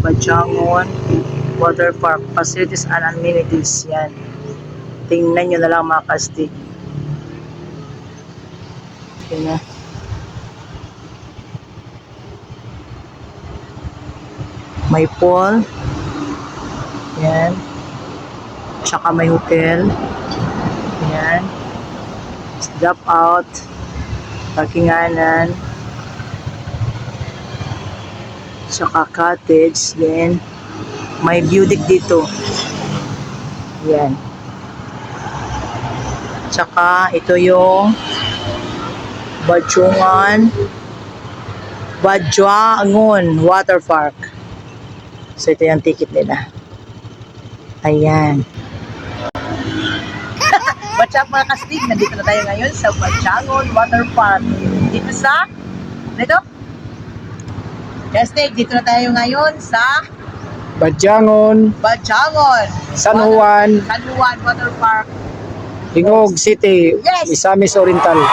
Badyangon Water Park. Facilities and amenities. Yan. Tingnan nyo na lang mga kastig. Yan. May pool. Yan. Tsaka may hotel. Yan. Drop out. Parkinganan. Tsaka cottage. Then, may view deck dito. Yan. Tsaka, ito yung Badyangon Water Park. So, ito yung ticket nila. Ayan. What's up mga kastig? Nandito na tayo ngayon sa Badyangon Water Park. Dito sa... Dito? Kastig, dito na tayo ngayon sa... Badyangon, San Juan Water Park. Hingog City, Yes! Misamis Oriental. Let's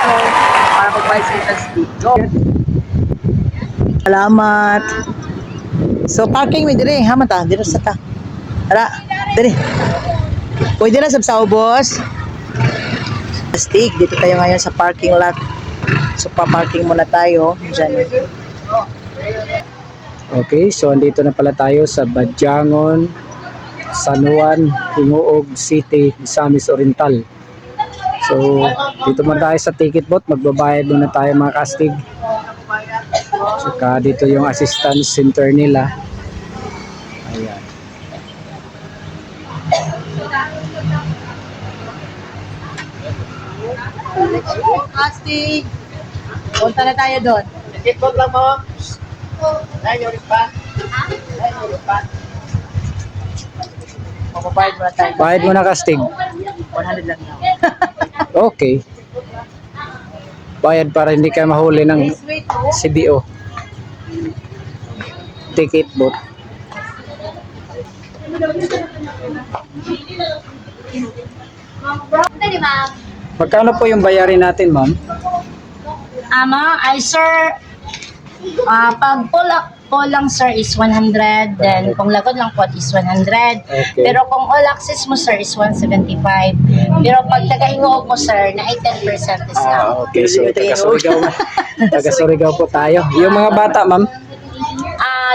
go. Para mag-buy sa kastig. Go! Salamat. So, parking may dire. Hamat ah. Dito sa ta. Tara. Dire. Pwede na sa boss. Kastig, dito tayo ngayon sa parking lot. So, pa-parking muna tayo. Diyan. Okay, so andito na pala tayo sa Badyangon, San Juan, Hingog City, Misamis Oriental. So, dito muna tayo sa ticket booth. Magbabayad muna tayo mga kastig. Saka dito yung assistance center nila. Ayan. Kastig. Punta na tayo doon. Ticket book lang mo. Ayun pa. Magbabayad muna tayo. Bayad muna kastig. 100 lang lang. Okay. Bayad para hindi kayo mahuli ng CBO. Ticket booth. Magkano po yung bayarin natin, ma'am? Ay sir, pag pull lang sir is 100, then kung lagod lang po is 100. Okay. Pero kung all access mo sir is 175. Pero pag taga-Hingog mo sir, na ay 10% discount. Okay. So, taga-Surigao. Taga-Surigao po tayo. Yung mga bata, ma'am?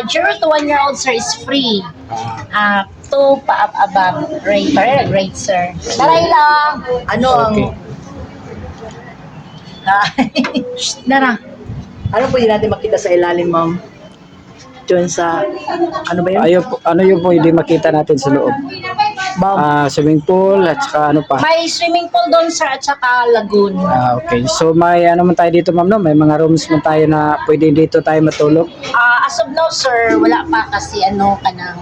0 to 1 year old sir is free. 2 pa above rate, rate sir. Taray lang. Ano ang... Okay. Dara. Ano pwede natin makita sa ilalim, ma'am? Doon sa... Ano ba yun? Ano yung pwede makita natin sa loob? Ma'am, Swimming pool at saka ano pa? May swimming pool doon sir at saka lagoon. Okay. So may ano man tayo dito, ma'am, no? May mga rooms man tayo na pwede dito tayo matulog. As of now sir, wala pa kasi kanang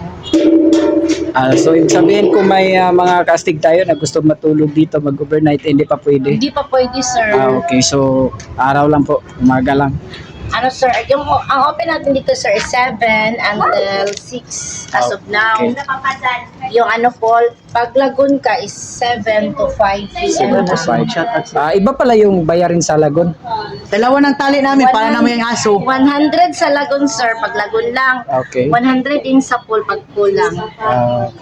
So ibig sabihin kung may mga kastig tayo na gusto matulog dito, mag-overnight, hindi pa pwede. hindi pa pwede sir. Okay. So araw lang po, umaga lang. Ano sir, ang open natin dito sir is 7 until 6 as of now. Okay. Yung pool, pag lagoon ka is 7 to 5 p.m. 7 to 5. Iba pala yung bayarin sa Lagon. dalawa ng tali namin para naman yung aso. 100 sa lagoon sir, pag lagoon lang. Okay. 100 din sa pool, pag pool lang.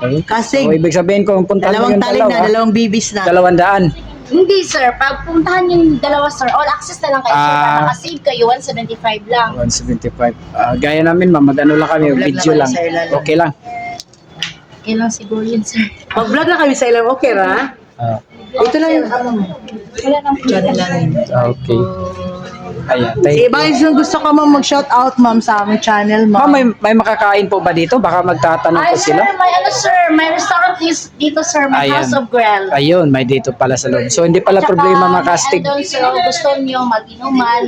Okay. Kasi So ibig sabihin kung puntahan mo dalawang yung tali na, dalawang bibis na. 200. Hindi sir, pag puntahan yung dalawa sir, all access na lang kayo sir, makasave kayo, 175 lang. 175. Gaya namin, ma'am, mag-ano lang kami, Vlog video lang lang. kayo sa ilalim. Okay lang. Okay lang siguro yun sir. Mag-vlog na kami sa ilang, okay ra? Ito lang yung ano mo. Wala nang Channel namin. Okay. Ayan. Si Iba yung gusto ko ma'am mag-shout out ma'am sa aming channel Ma'am, ma'am. may makakain po ba dito? Baka magtatanong Ay po sir, sila. may restaurant dito sir, may Ayan. House of Grill. Ayun, may dito pala sa loob. So, hindi pala problema mga kastig. Doon sir, kung gusto niyo mag-inuman,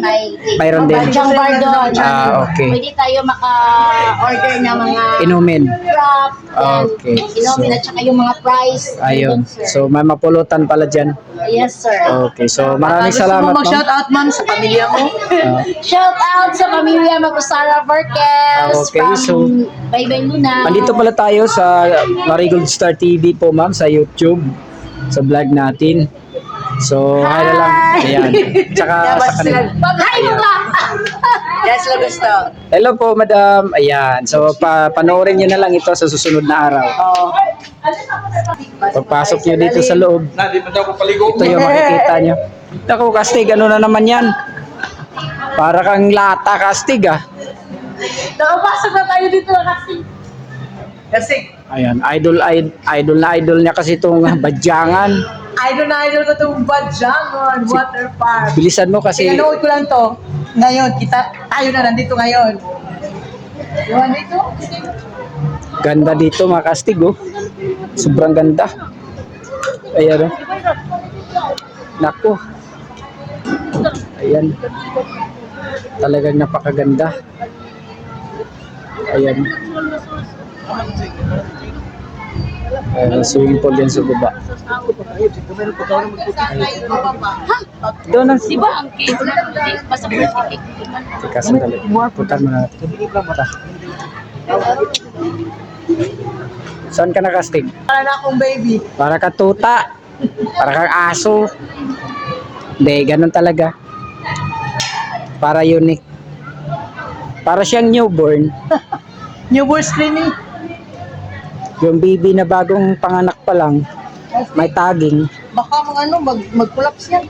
Mayroon din. Badyang bar doon. Okay. Pwede tayo maka-order ng mga Inumin. crop, Okay. inumin at saka yung mga price. Ayun. Doon, sir. So, may mapulutan pala dyan. Yes sir. Okay. So, maraming Gusto salamat, mo ma'am. mag-shout out ma'am sa pamilya mo? Shout out sa pamilya Magusara Barkels Okay, so, from Baybay Luna. Andito pala tayo sa Marigold Star TV po, ma'am, sa YouTube, sa vlog natin. So, hi na lang. Ayan. Tsaka sa kanila. Pag-hi mo ba? Yes, sila gusto. Hello po, madam. Ayan. So, panoorin nyo na lang ito sa susunod na araw. Oo. Pagpasok nyo dito sa loob, ito yung makikita nyo. Naku, Kastig, ano na naman yan? Para kang lata, Kastig, ah. Nakapasok na tayo dito kasi. Kasi, Ayan, idol na idol niya kasi itong badyangan. idol na idol ko itong Badjangon Water Park. Bilisan mo kasi Pinanood ko lang to. Ngayon, tayo na nandito ngayon. Yung dito? ganda dito, mga Kastig, oh. Sobrang ganda. Ayan, oh. Naku. Ayan. Talagang napakaganda. Ayan. Ayan, swimming pool yan sa baba. Doon na. Di ba ang case na basta certificate? Teka, sandali. Puntan mo na natin. Saan ka nakastig? Para na akong baby. Para ka tuta. Para kang aso. Hindi, ganun talaga. Para unique. Para siyang newborn. Newborn screening. Yung baby na bagong panganak pa lang, may tagging. Baka mag-collapse yan.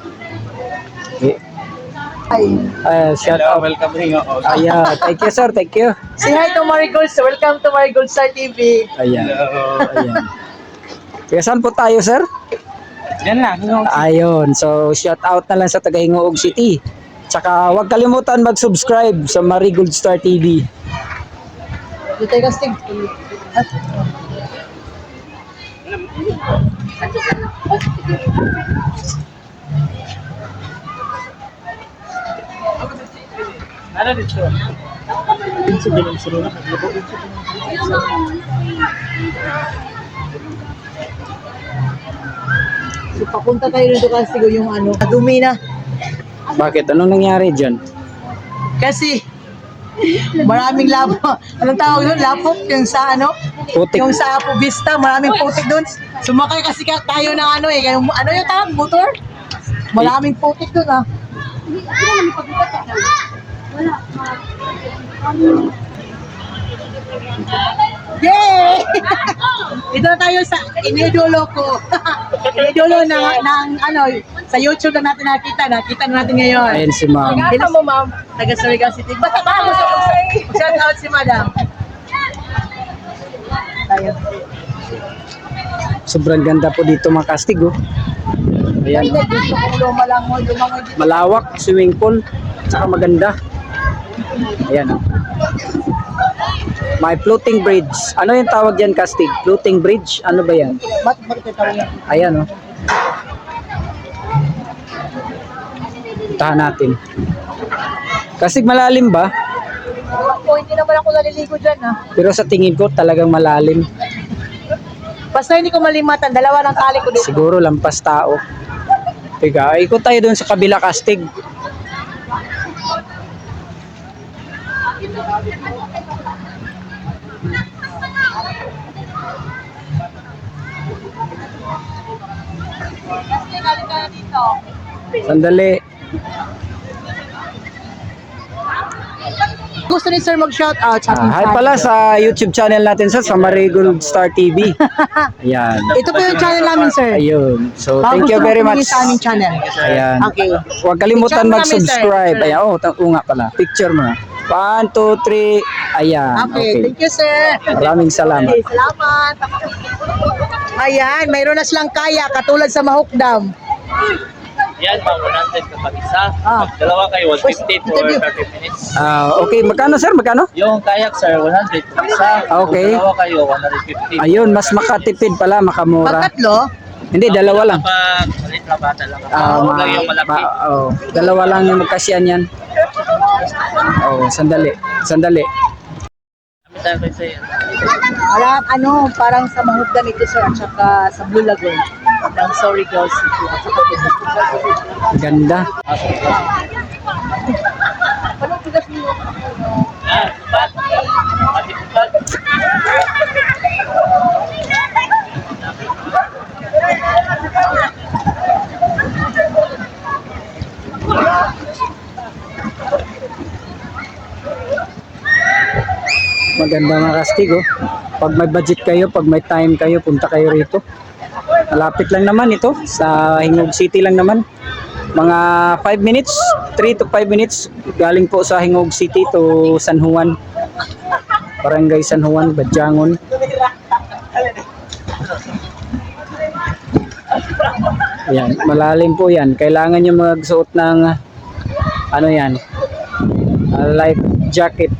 Eh, Ay. shout out. Welcome rin ako. Ayan, thank you sir, thank you. Say hi to Marigold. Welcome to Marigold Star TV. Ayan, ayan. Kaya saan po tayo sir? Yan lang. Ayun, so shout out na lang sa taga Hingoog City. Tsaka huwag kalimutan mag-subscribe sa Marigold Star TV. Dito tayo kastig. Ano dito? So, papunta tayo dito kastig yung ano. Dumi na. Bakit? Anong nangyari dyan? Kasi maraming lapo. Anong tawag doon? Lapok yung sa ano? Putik. Yung sa Apo Vista, maraming putik doon. Sumakay kasi tayo ng ano eh. Yung, ano yung tawag? Motor? Maraming putik doon ah. Yay! Ito na tayo sa inidulo ko. Inidulo ng ano, sa YouTube na natin nakita na natin ngayon. Ayun si ma'am. Ilan mo, ma'am? Taga Surigao City. Basta ba mo shout out si madam. Tayo. Sobrang ganda po dito mga Kastig, oh. Ayan, Lumalangoy dito. malawak, swimming pool, tsaka maganda. Ayan, oh. May floating bridge. Ano yung tawag yan, Kastig? Floating bridge? Ano ba yan? Bakit tayo yan? Ayan, oh. Tahan natin. Kastig, malalim ba? Ako, hindi naman ako naliligo dyan ah. Pero sa tingin ko talagang malalim. Basta hindi ko malimatan, dalawa ng tali ko dito. Siguro lampas tao. Teka, ikot tayo doon sa kabila, Kastig. Sandali. Gusto ni sir mag-shout out sa ating Hi channel. pala sa YouTube channel natin sa Marigold Star TV. Ayan. Ito po yung channel namin sir. Ayun. So, Baka thank gusto you mo very tumingin much. sa aming channel. Ayan. Okay. Huwag kalimutan Picture mo mag-subscribe. kami, sir. Ayan. Nga pala. Picture mo. 1, 2, 3. Ayan. Okay, thank you sir. Maraming salamat. Okay, salamat. Ayan, mayroon na silang kaya katulad sa Mahok Dam. Yan, mga 100 kapag isa. Ah. Pag dalawa kayo, 150 for Interview. 30 minutes. Okay, magkano sir? Magkano? Yung kayak, sir, 100 kapag isa. Okay. Kung dalawa kayo, 150. Ayun, mas makatipid pala, makamura. Pagkatlo, Hindi, dalawa lang. Kapag malit na bata lang. Ah, Huwag lang yung malaki. dalawa lang yung magkasyan yan. Sandali. Sandali. Kami tayo kayo sa'yo. alam, ano, parang sa Mahok Dam ito sir, at saka sa Blue Lagoon. Ng Surigao City. At saka Ganda. anong bigas niyo? Yan, bat. Matipad. Ganda mga kastig, oh. Pag may budget kayo, pag may time kayo, punta kayo rito. Malapit lang naman ito, sa Hingog City lang naman. Mga 5 minutes, 3 to 5 minutes, galing po sa Hingog City to San Juan. Barangay San Juan, Badyangon. Yan, malalim po yan. Kailangan nyo magsuot ng ano yan, life jacket.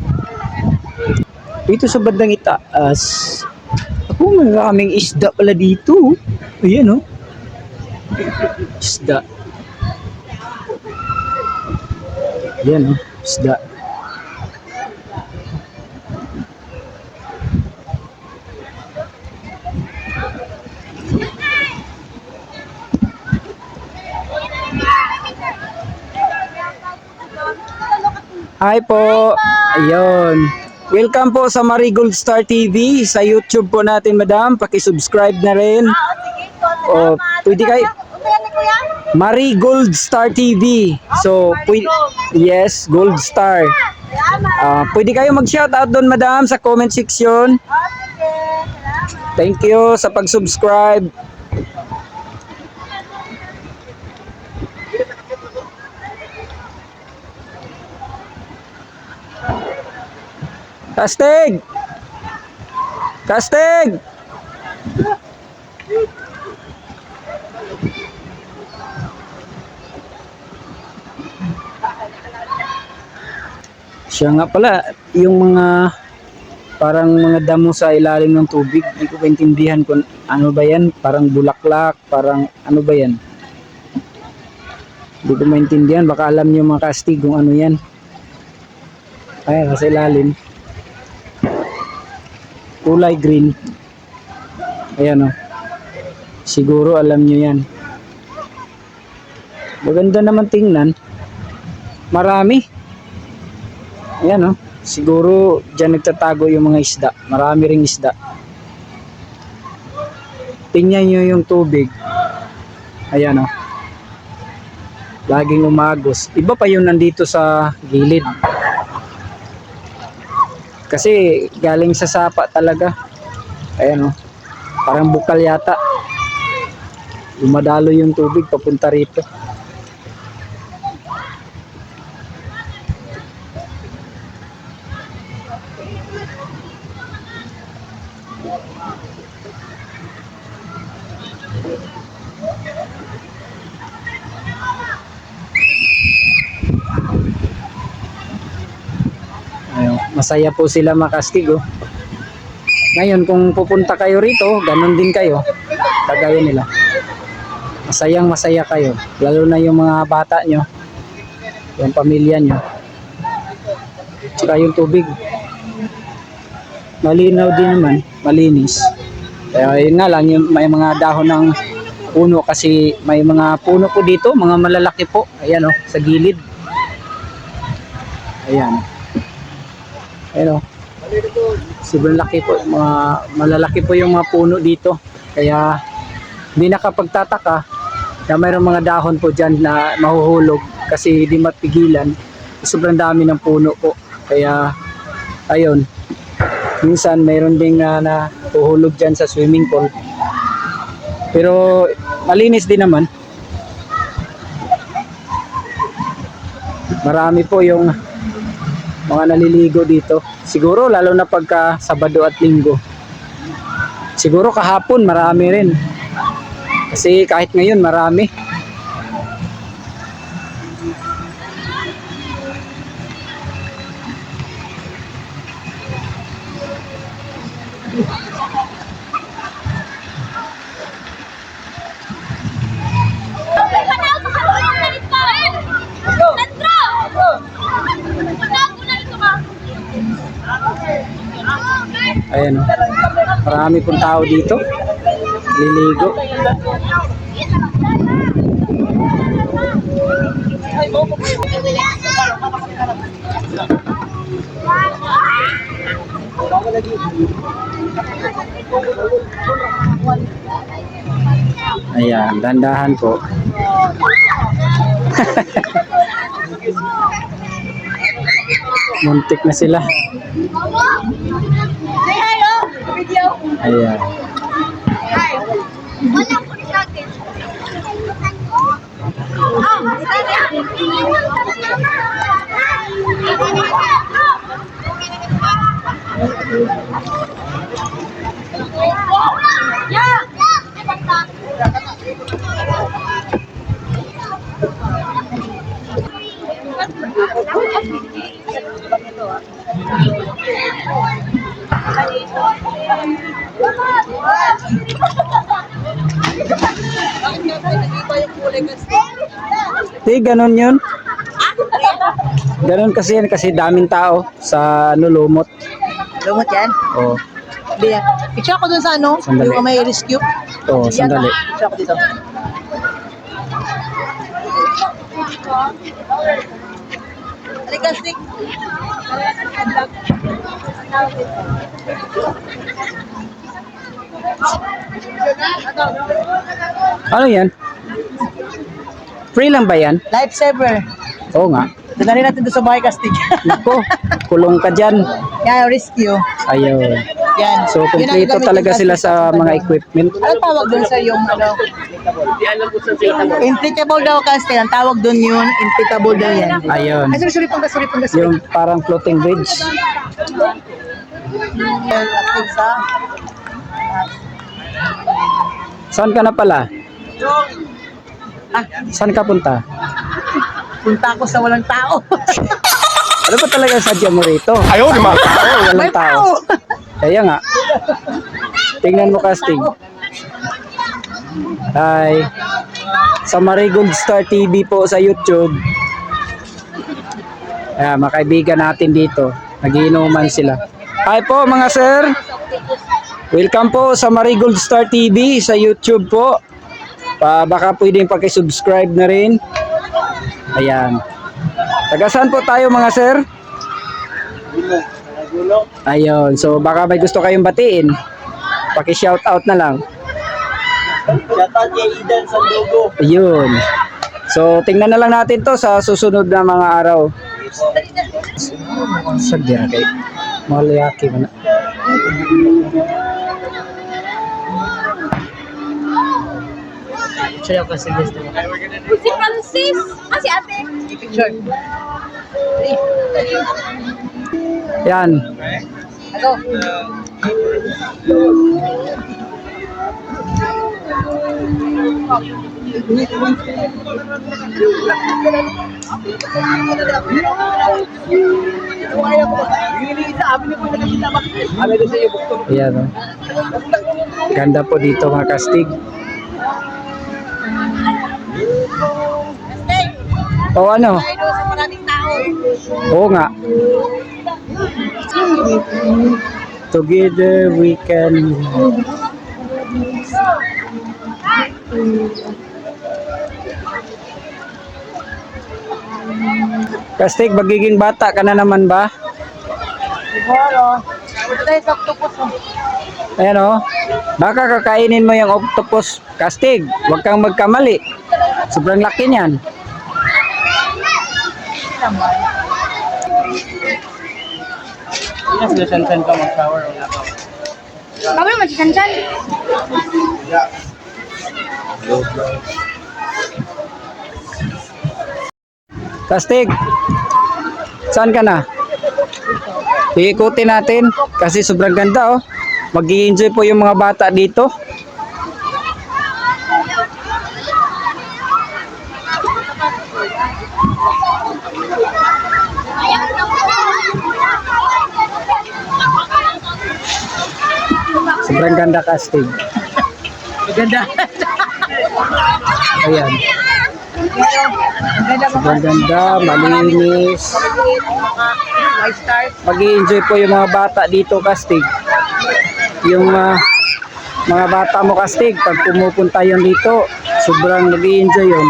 Dito sa bandang itaas, ako maraming isda pala dito. Ayan, oh. Isda. Ayan, oh. Isda. Hi po. Ayun. Welcome po sa Marigold Star TV. Sa YouTube po natin, madam. Paki-subscribe na rin. O, pwede kayo. Marigold Star TV. So, yes, Gold Star. Pwede kayo mag-shoutout doon, madam, sa comment section. Thank you sa pag-subscribe. Kastig! Kastig! Siya nga pala, yung mga parang mga damo sa ilalim ng tubig, hindi ko maintindihan kung ano ba yan, parang bulaklak, parang ano ba yan. Hindi ko maintindihan, baka alam niyo mga kastig kung ano yan. Ay, sa ilalim. Kulay green. Ayan, oh. Siguro alam nyo yan. Maganda naman tingnan. Marami. Ayan, oh. Siguro dyan nagtatago yung mga isda. Marami ring isda. Tingnan nyo yung tubig. Ayan, oh. Laging umagos. Iba pa yung nandito sa gilid. Kasi galing sa sapa talaga. Ayan, oh. Parang bukal yata. Lumadalo yung tubig papunta rito. Ayun, masaya po sila makastig, oh. Ngayon kung pupunta kayo rito, ganun din kayo. Kagaya nila. Masayang masaya kayo. Lalo na yung mga bata nyo, yung pamilya nyo. Tsaka yung tubig. Malinaw din naman, malinis. Kaya yun nga lang, yung may mga dahon ng puno kasi may mga puno po dito, mga malalaki po. Ayan, oh, sa gilid. Ayan. Ayan, oh. Sobrang laki po, mga malalaki po yung mga puno dito. Kaya hindi nakapagtataka na mayroong mga dahon po dyan na mahuhulog kasi hindi mapigilan. Sobrang dami ng puno po. Kaya ayun, minsan mayroon ding nahuhulog dyan sa swimming pool. Pero malinis din naman. Marami po yung mga naliligo dito. Siguro lalo na pagka Sabado at Linggo. Siguro kahapon marami rin. Kasi kahit ngayon marami. Ayan, marami pong tao dito liligo. Ayan, dandahan po. Muntik na sila. Ayan. Di, ganun yun. Ganun kasi yan, kasi daming tao sa ano, lumot. Lumot yan. Oh, Hindi yan. Picture ako dun sa ano, Sandali. yung may rescue. oh, sandali. Picture ako dito. Halika, stick. Ano yan? Free lang ba yan? Lifesaver. Oo nga. Dali natin doon sa bahay kastig. Nako, kulong ka dyan. Yan, rescue. Ayun. Yan. So, Yun ang kumpleto gamitin talaga kasi sila sa sa mga ano. equipment. Anong tawag doon sa yung ano? Di alam ko sa sila. Inflatable daw kasi. Ang tawag doon yun, inflatable daw yan. Ayun. Ay, sorry, sorry, pangga. Yung parang floating bridge. Saan ka na pala? Ah, Saan ka punta? punta ako sa walang tao. Ano ba talaga sadya mo rito? Ayaw, di ba? Walang May tao. tao. Kaya nga. Tingnan mo, casting. Hi. Sa Marigold Star TV po sa YouTube. Ayan, mga kaibigan natin dito. Nagiinuman sila. Hi po mga sir. Welcome po sa Marigold Star TV sa YouTube po. Baka pwedeng paki-subscribe na rin. Ayan. Taga saan po tayo mga sir? Ayun. So baka may gusto kayong batiin. Paki-shout out na lang. Shoutout kay Idan Sandugo. Ayun. So tingnan na lang natin to sa susunod na mga araw. Sadya kay Malayaki man. Picture ako kasi gusto mo. Si Francis! Ah, si ate! Picture. Yan. Ako. Ayan. Oh. Ganda po dito mga kastig. O ano? Sa maraming tao. Oo nga. Together we can. Kastig, magiging bata ka na naman ba? Siguro. Ito tayo sa octopus. Ayan o. Baka kakainin mo yung octopus. Kastig, huwag kang magkamali. Sobrang laki niyan. Yes, nasansan ka mag-shower. Wala ka. Bago naman si Sansan. Kastig, saan ka na? Iikutin natin kasi sobrang ganda oh. Mag-i-enjoy po yung mga bata dito. Sobrang ganda, Kastig. Maganda. Ayan. Sobrang ganda, malinis. Five stars. Mag-i-enjoy po yung mga bata dito, Kastig. Yung mga bata mo, Kastig, pag pumupunta yun dito, sobrang mag-i-enjoy yun.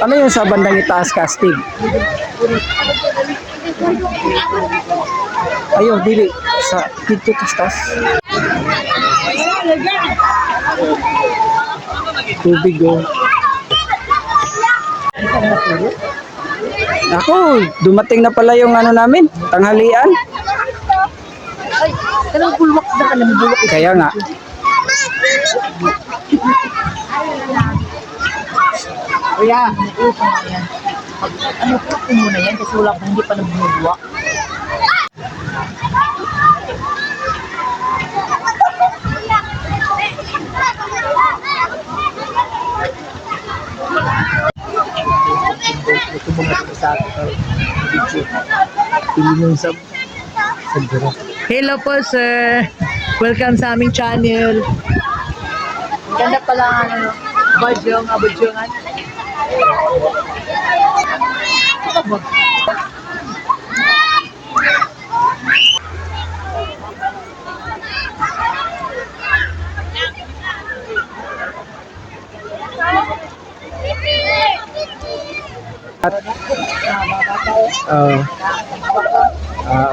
Ano yung sa bandang itaas, Kastig? Ayun, dili. Sa dito, tas. tubig oh. Ako, dumating na pala yung ano namin, tanghalian. Ay, kanang bulwak na ka naman bulwak. Kaya nga. Kuya, upo na yan. Ano po muna yan kasi wala pa, hindi pa nagbulwak. Ito mga sa akin. Pili sa Hello po, sir. Welcome sa aming channel. Ganda pala ano, badyongan.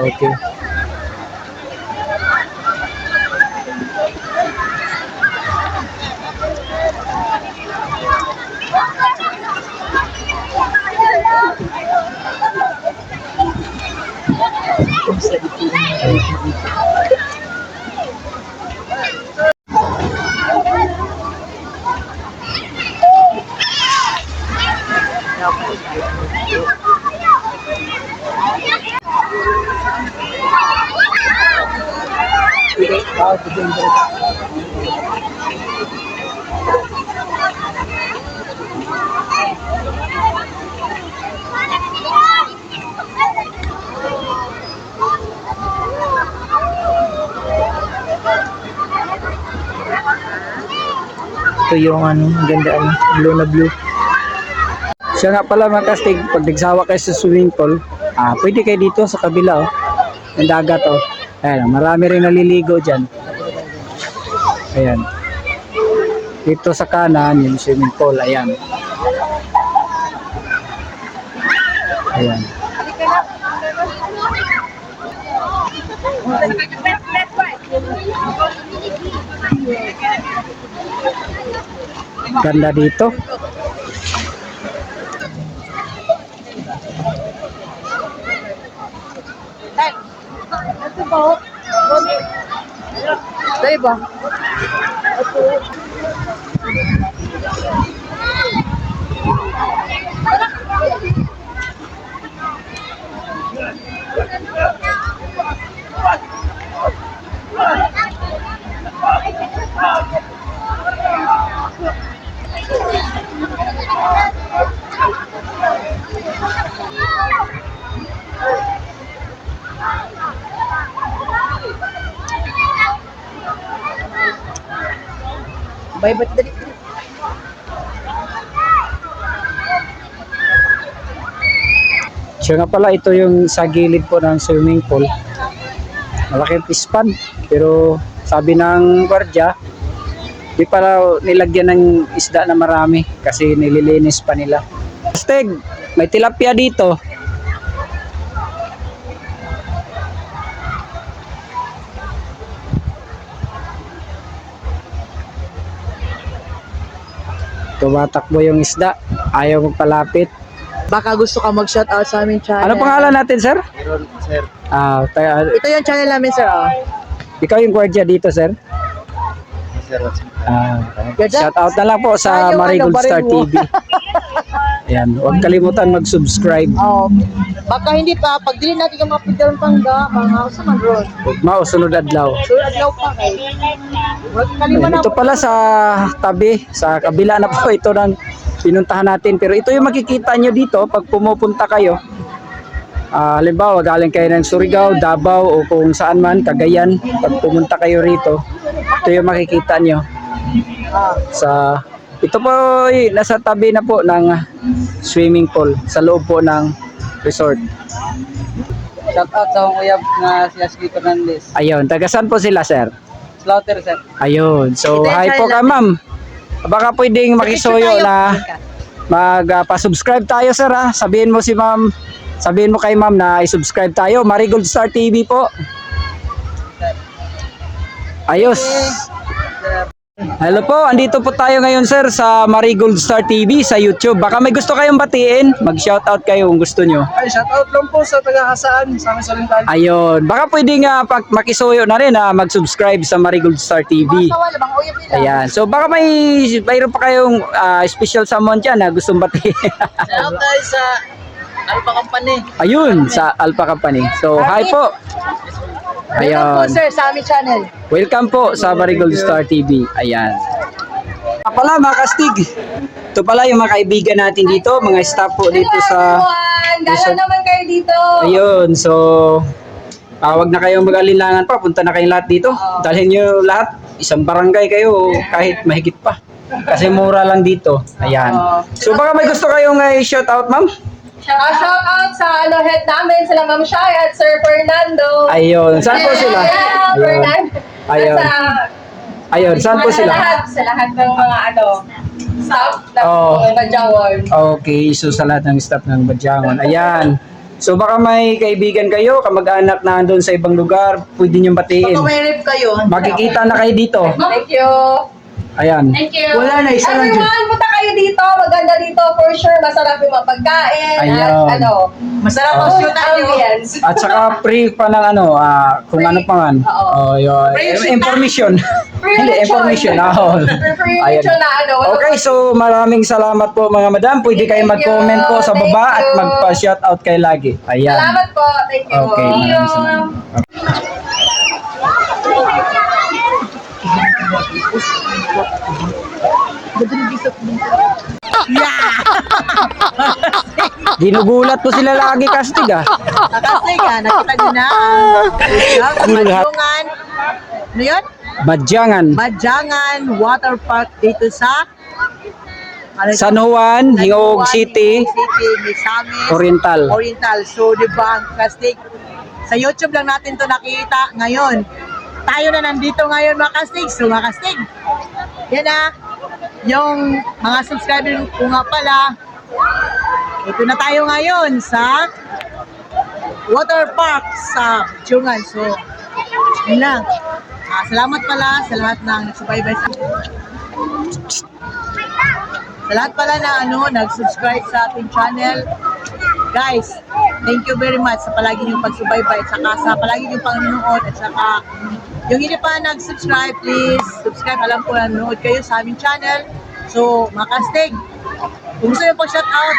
Okay. Ito yung ano, ganda ano, blue na blue. Siya nga pala mga kastig, pag nagsawa kayo sa swimming pool, pwede kayo dito sa kabila oh. Yung dagat oh. Ayan, marami rin naliligo dyan. Ayan. Dito sa kanan, yung swimming pool, ayan. Ayan. Ganda dito. Diba? Bye, ba't dali? Siya nga pala, ito yung sa gilid po ng swimming pool. Malaking fish pond. Pero sabi ng gwardiya, di pala nilagyan ng isda na marami kasi nililinis pa nila. Steg, may tilapia dito. Tumatakbo yung isda, ayaw magpalapit. Baka gusto ka mag-shoutout sa aming channel. Ano pangalan natin, sir? Meron, sir. Ito yung channel namin, sir. Ikaw yung gwardiya dito, sir? Sir, Shout out na lang po sa Yung Marigold ano, Star baril mo. TV. Ayan, huwag kalimutan mag-subscribe. Baka hindi pa, pag dili natin yung mga pigil tangga, mga sa man ron. Mao sunod adlaw. So, adlaw pa kay. Huwag kaliman Ito pala sa tabi, sa kabila na po ito ng pinuntahan natin. Pero ito yung makikita nyo dito pag pumupunta kayo. Halimbawa, galing kayo ng Surigao, Davao o kung saan man, Cagayan. Pag pumunta kayo rito, ito yung makikita nyo. Ito po ay nasa tabi na po ng swimming pool sa loob po ng resort. Shout out sa akong uyab na si Ashley Fernandez. Ayun, taga saan po sila, sir? Slaughter, sir. Ayun, so Ito yung hi po channel ka, ma'am. Baka pwedeng makisuyo na mag-pa-subscribe tayo, sir, ha? Sabihin mo kay ma'am na i-subscribe tayo. Marigold Star TV po. Ayos. Hello po, andito po tayo ngayon sir sa Marigold Star TV sa YouTube. Baka may gusto kayong batiin, mag-shoutout kayo kung gusto nyo. Ay, shoutout lang po sa taga-Hasaan, sa Samis Oriental. Ayun, baka pwede nga makisuyo na rin mag-subscribe sa Marigold Star TV. Ayan, so baka mayroon pa kayong special someone dyan na gustong batiin. Shoutout tayo sa Alpha Company. Ayun, sa Alpha Company. So, hi po. Ayun. sir, sa aming channel. Welcome po sa Marigold Star TV. Ayan. Pala mga kastig. Ito pala yung mga kaibigan natin dito, mga staff po dito sa... Gala naman kayo dito. Ayun, so... wag na kayong mag-alinlangan pa, punta na kayong lahat dito. Dalhin nyo lahat, isang barangay kayo, kahit mahigit pa. Kasi mura lang dito. Ayan. So baka may gusto kayong shout out, ma'am? Shout out sa head namin, sila Ma'am Shai at Sir Fernando. Ayun, saan po sila? Yeah, Ayun. Fernando. Ayun. Ayun, saan po sila? Sa lahat ng mga staff ng Oh. Badyawan. Okay, so sa lahat ng staff ng Badyangon. Ayan. So baka may kaibigan kayo, kamag-anak na doon sa ibang lugar, pwede niyong batiin. Pag may rip kayo, Makikita na kayo dito. Thank you. Ayan. Thank you. Wala na, isa lang dyan. Everyone, punta kayo dito. Maganda dito for sure. Masarap yung mga pagkain. Ayun. At masarap ang shoot nyo. ambience. At saka free pa ng kung ano pa man. Oo. Oh, yun. Information. Hindi, information. Oh. Free Ayan. lechon na Okay, so maraming salamat po mga madam. Pwede kayo Thank you. mag-comment po sa baba Thank at you. magpa-shoutout kayo lagi. Ayan. Salamat po. Thank you. Okay, maraming salamat. Ginugulat po sila lagi, kastig ah. Kasi nakita nyo na ang Badyangan. Ano yun? Badyangan. Badyangan Water Park dito sa San Juan, Hingog City, Misamis, Oriental. Oriental. So, di ba, ang kastig? Sa YouTube lang natin to nakita ngayon. Tayo na nandito ngayon, mga kastig. So, mga kastig, yan na. Yung mga subscriber ko nga pala, ito na tayo ngayon sa water park sa Badyangan. So, yun lang. Salamat pala sa lahat ng nagsubaybay sa lahat pala na nag-subscribe sa ating channel. Guys, thank you very much sa palagi niyong pagsubaybay at saka sa palagi niyong panonood at saka yung hindi pa nag-subscribe, please subscribe. Alam ko na nanonood kayo sa aming channel. So, mga kastig, kung gusto niyo po shout out,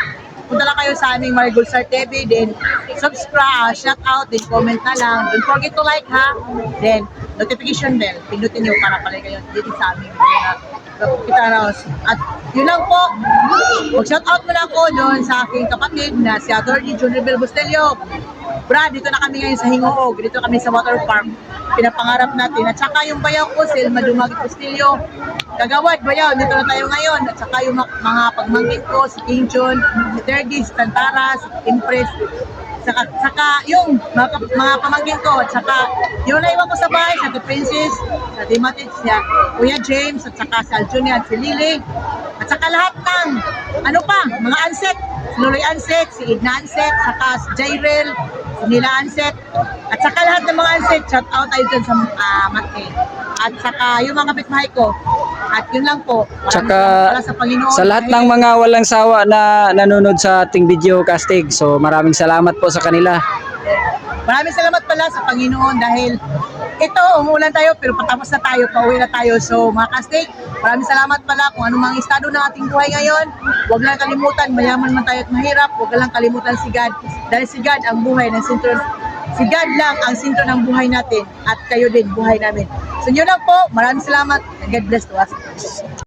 punta lang kayo sa aming Marigold Star TV, then subscribe, shout out, then comment na lang. Don't forget to like ha. Then notification bell, pindutin niyo para pala kayo dito sa aming kita Raos. At yun lang po, mag-shout out mo lang po doon sa aking kapatid na si Atty. John Rebel Bustelio. Brad, dito na kami ngayon sa Hingoog, dito kami sa water park. Pinapangarap natin. At saka yung bayaw ko, si Madumag Bustelio. Kagawad, bayaw, dito na tayo ngayon. At saka yung mga pagmangkin ko, si King John, si Terdy, si Tantara, si Impress. Saka yung mga pamangkin ko at saka yung naiwan ko sa bahay sa The Princess, sa Timothy, si Kuya James at saka si Aljunia at si Lily at saka lahat ng mga Anset, si Luloy Anset, si Edna Anset, saka si Jairel, si Nila Anset at saka lahat ng mga Anset, shout out tayo dyan sa Mate at saka yung mga kapitbahay ko at yun lang po. Tsaka Sa Panginoon, sa lahat ng mga walang sawa na nanonood sa ating video casting. So maraming salamat po sa kanila. Maraming salamat pala sa Panginoon dahil ito, umuulan tayo pero patapos na tayo, pauwi na tayo. So mga kastig, maraming salamat pala kung anong mga estado ng ating buhay ngayon. Huwag lang kalimutan, mayaman man tayo at mahirap, huwag lang kalimutan si God. Dahil si God ang buhay ng sentro. Si God lang ang sentro ng buhay natin at kayo din buhay namin. So yun lang po, maraming salamat and God bless to us.